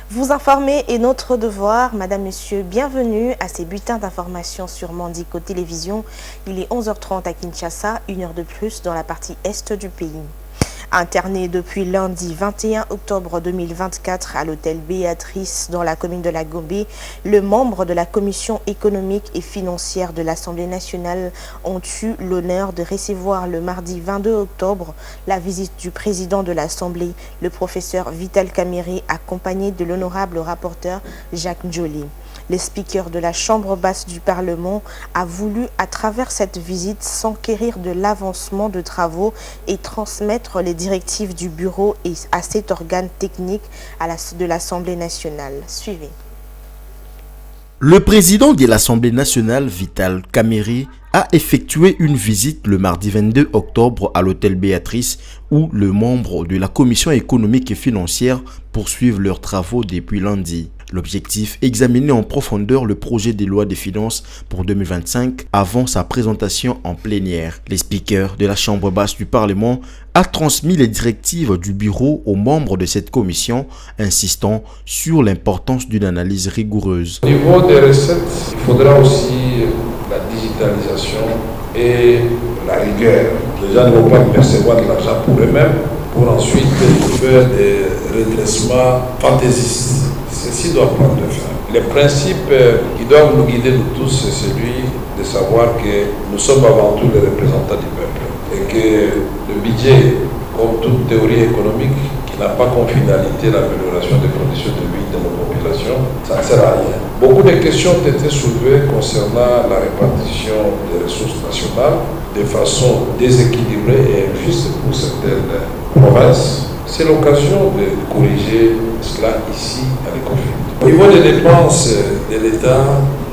Vous informer est notre devoir. Madame, Monsieur, bienvenue à ces bulletins d'information sur Mandiko Télévision. Il est 11h30 à Kinshasa, 1 heure de plus dans la partie est du pays. Interné depuis lundi 21 octobre 2024 à l'hôtel Béatrice dans la commune de la Gombe, le membre de la commission économique et financière de l'Assemblée nationale ont eu l'honneur de recevoir le mardi 22 octobre la visite du président de l'Assemblée, le professeur Vital Kamerhe, accompagné de l'honorable rapporteur Jacques Njoli. Le speaker de la Chambre basse du Parlement a voulu, à travers cette visite, s'enquérir de l'avancement de travaux et transmettre les directives du bureau et à cet organe technique de l'Assemblée nationale. Suivez. Le président de l'Assemblée nationale, Vital Kamerhe, a effectué une visite le mardi 22 octobre à l'hôtel Béatrice où les membres de la commission économique et financière poursuivent leurs travaux depuis lundi. L'objectif, examiner en profondeur le projet de loi des finances pour 2025 avant sa présentation en plénière. Les speakers de la Chambre basse du Parlement a transmis les directives du bureau aux membres de cette commission, insistant sur l'importance d'une analyse rigoureuse. Au niveau des recettes, il faudra aussi la digitalisation et la rigueur. Les gens ne vont pas percevoir de l'argent pour eux-mêmes, pour ensuite faire des redressements fantaisistes. Ceci doit prendre fin. Le principe qui doit nous guider nous tous, c'est celui de savoir que nous sommes avant tout les représentants du peuple et que le budget, comme toute théorie économique, qui n'a pas comme finalité l'amélioration des conditions de vie de nos populations, ça ne sert à rien. Beaucoup de questions ont été soulevées concernant la répartition des ressources nationales de façon déséquilibrée et injuste pour certaines provinces. C'est l'occasion de corriger cela ici à l'ECOFIN. Au niveau des dépenses de l'État,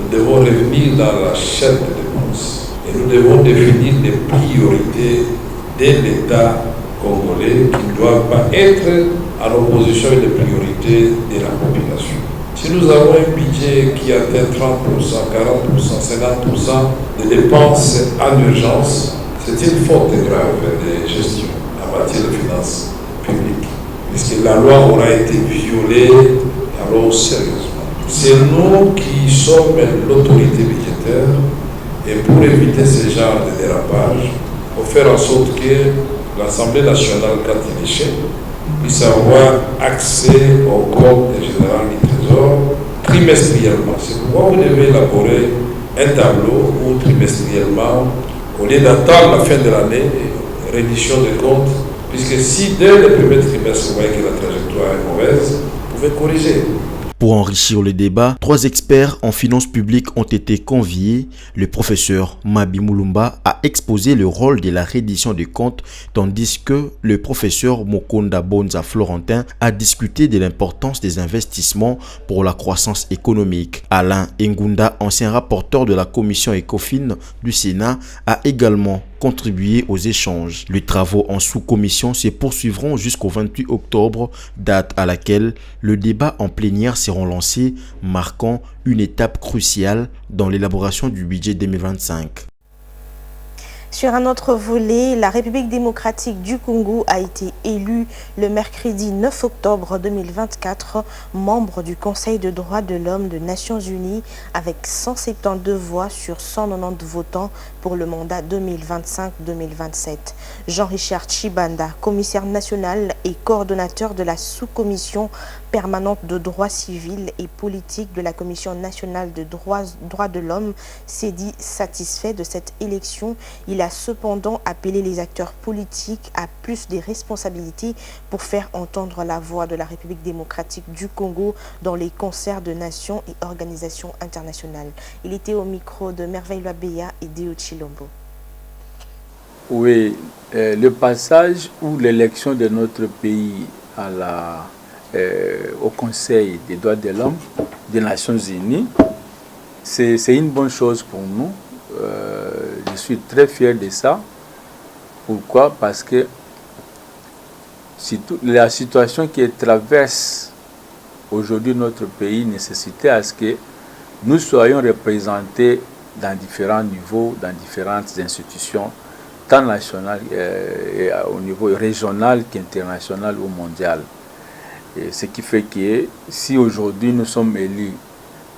nous devons revenir dans la chaîne de dépenses et nous devons définir des priorités de l'État congolais qui ne doivent pas être en opposition avec les priorités de la population. Si nous avons un budget qui atteint 30%, 40%, 50% de dépenses en urgence, c'est une faute grave de gestion en matière de finances publiques, puisque la loi aura été violée alors sérieusement. C'est nous qui sommes l'autorité budgétaire et pour éviter ce genre de dérapage, il faut faire en sorte que l'Assemblée nationale, quand il est chef, puisse avoir accès au compte général du Trésor trimestriellement. C'est pourquoi vous devez élaborer un tableau où trimestriellement, au lieu d'attendre la fin de l'année, reddition des comptes, puisque si dès le premier trimestre, vous voyez que la trajectoire est mauvaise, vous pouvez corriger. Pour enrichir le débat, 3 experts en finances publiques ont été conviés. Le professeur Mabi Mulumba a exposé le rôle de la reddition des comptes, tandis que le professeur Mokonda Bonza Florentin a discuté de l'importance des investissements pour la croissance économique. Alain Ngunda, ancien rapporteur de la commission ECOFIN du Sénat, a également contribuer aux échanges. Les travaux en sous-commission se poursuivront jusqu'au 28 octobre, date à laquelle le débat en plénière sera lancé, marquant une étape cruciale dans l'élaboration du budget 2025. Sur un autre volet, la République démocratique du Congo a été élue le mercredi 9 octobre 2024 membre du Conseil de droits de l'homme des Nations Unies avec 172 voix sur 190 votants pour le mandat 2025-2027. Jean-Richard Chibanda, commissaire national et coordonnateur de la sous-commission permanente de droits civils et politiques de la Commission nationale de droits de l'homme, s'est dit satisfait de cette élection. Il a cependant appelé les acteurs politiques à plus de responsabilités pour faire entendre la voix de la République démocratique du Congo dans les concerts de nations et organisations internationales. Il était au micro de Merveille Loabeya et Deo Chilombo. Oui, le passage ou l'élection de notre pays au Conseil des droits de l'homme des Nations Unies, c'est une bonne chose pour nous. Je suis très fier de ça. Pourquoi? Parce que la situation qui traverse aujourd'hui notre pays nécessitait à ce que nous soyons représentés dans différents niveaux, dans différentes institutions, tant nationales et au niveau régional qu'international ou mondial. Et ce qui fait que si aujourd'hui nous sommes élus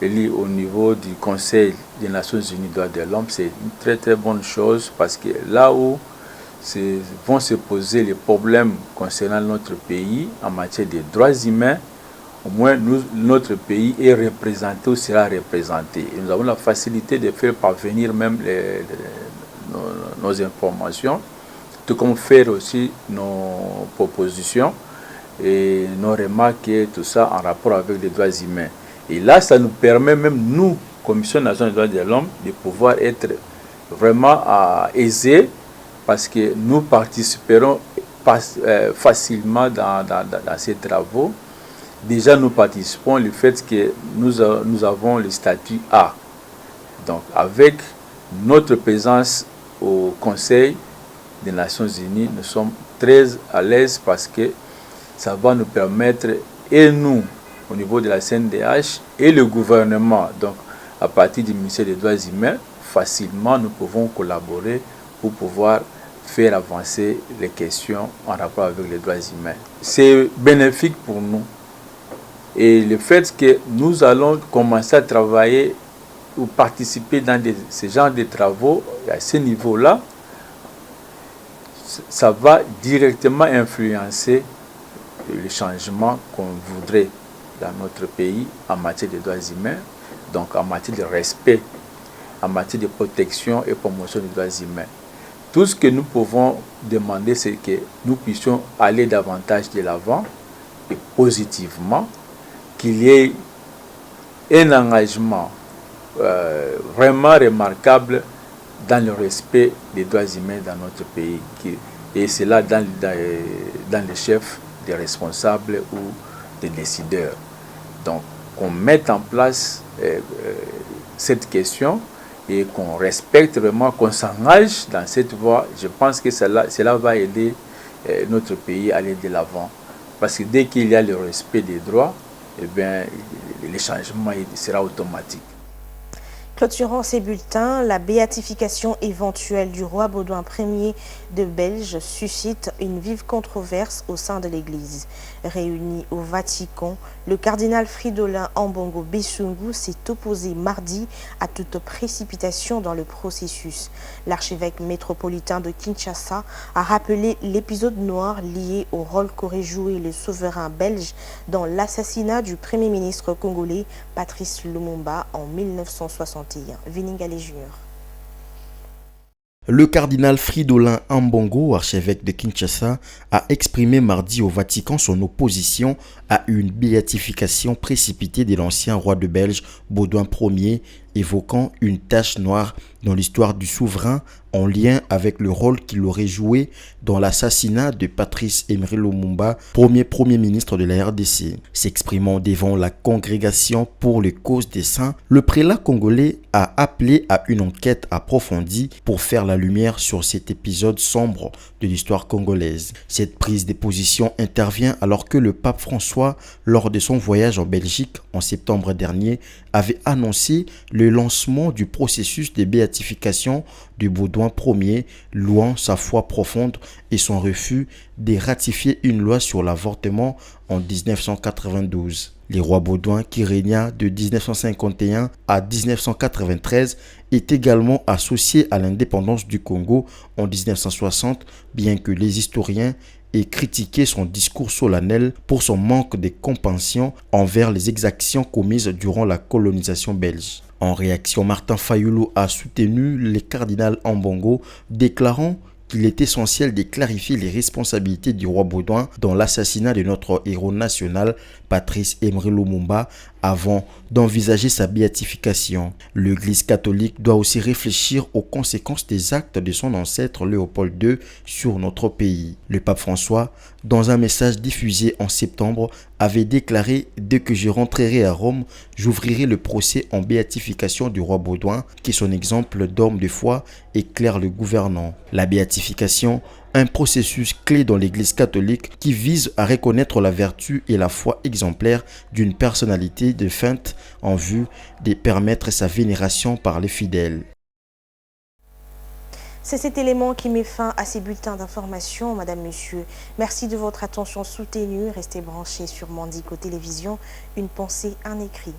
au niveau du Conseil des Nations Unies des droits de l'homme, c'est une très très bonne chose parce que là où vont se poser les problèmes concernant notre pays en matière de droits humains, au moins notre pays est représenté ou sera représenté. Et nous avons la facilité de faire parvenir même nos informations, tout comme faire aussi nos propositions et nos remarques et tout ça en rapport avec les droits humains. Et là, ça nous permet même, nous, Commission nationale des droits de l'homme, de pouvoir être vraiment aisés parce que nous participerons facilement dans ces travaux. Déjà, nous participons le fait que nous avons le statut A. Donc, avec notre présence au Conseil des Nations Unies, nous sommes très à l'aise parce que ça va nous permettre, et nous, au niveau de la CNDH, et le gouvernement, donc à partir du ministère des Droits humains, facilement nous pouvons collaborer pour pouvoir faire avancer les questions en rapport avec les droits humains. C'est bénéfique pour nous. Et le fait que nous allons commencer à travailler ou participer dans ce genre de travaux à ce niveau-là, ça va directement influencer le changement qu'on voudrait dans notre pays en matière de droits humains, donc en matière de respect, en matière de protection et promotion des droits humains. Tout ce que nous pouvons demander, c'est que nous puissions aller davantage de l'avant et positivement, qu'il y ait un engagement vraiment remarquable dans le respect des droits humains dans notre pays. Et c'est là dans les chefs des responsables ou des décideurs. Donc, qu'on mette en place cette question et qu'on respecte vraiment, qu'on s'engage dans cette voie. Je pense que cela va aider notre pays à aller de l'avant. Parce que dès qu'il y a le respect des droits, eh bien, le changement sera automatique. Clôturant ces bulletins, la béatification éventuelle du roi Baudouin Ier de Belge suscite une vive controverse au sein de l'Église. Réuni au Vatican, le cardinal Fridolin Ambongo Besungu s'est opposé mardi à toute précipitation dans le processus. L'archevêque métropolitain de Kinshasa a rappelé l'épisode noir lié au rôle qu'aurait joué le souverain belge dans l'assassinat du premier ministre congolais Patrice Lumumba en 1961. Viningale Junior. Le cardinal Fridolin Ambongo, archevêque de Kinshasa, a exprimé mardi au Vatican son opposition à une béatification précipitée de l'ancien roi de Belge Baudouin Ier, évoquant une tache noire dans l'histoire du souverain en lien avec le rôle qu'il aurait joué dans l'assassinat de Patrice Emery Lumumba, premier ministre de la RDC. S'exprimant devant la congrégation pour les causes des saints, le prélat congolais a appelé à une enquête approfondie pour faire la lumière sur cet épisode sombre de l'histoire congolaise. Cette prise de position intervient alors que le pape François, lors de son voyage en Belgique en septembre dernier, avait annoncé le lancement du processus de béatification de Baudouin Ier, louant sa foi profonde et son refus de ratifier une loi sur l'avortement en 1992. Le roi Baudouin, qui régna de 1951 à 1993, est également associé à l'indépendance du Congo en 1960, bien que les historiens aient critiqué son discours solennel pour son manque de compassion envers les exactions commises durant la colonisation belge. En réaction, Martin Fayulu a soutenu le cardinal Ambongo, déclarant qu'il est essentiel de clarifier les responsabilités du roi Baudouin dans l'assassinat de notre héros national, Patrice Emery Lumumba, avant d'envisager sa béatification. L'Église catholique doit aussi réfléchir aux conséquences des actes de son ancêtre Léopold II sur notre pays. Le pape François, dans un message diffusé en septembre, avait déclaré « Dès que je rentrerai à Rome, j'ouvrirai le procès en béatification du roi Baudouin, qui son exemple d'homme de foi éclaire le gouvernant. » La béatification, un processus clé dans l'Église catholique qui vise à reconnaître la vertu et la foi exemplaire d'une personnalité défunte en vue de permettre sa vénération par les fidèles. C'est cet élément qui met fin à ces bulletins d'information, Madame, Monsieur. Merci de votre attention soutenue. Restez branchés sur Mandico Télévision. Une pensée, un écrit.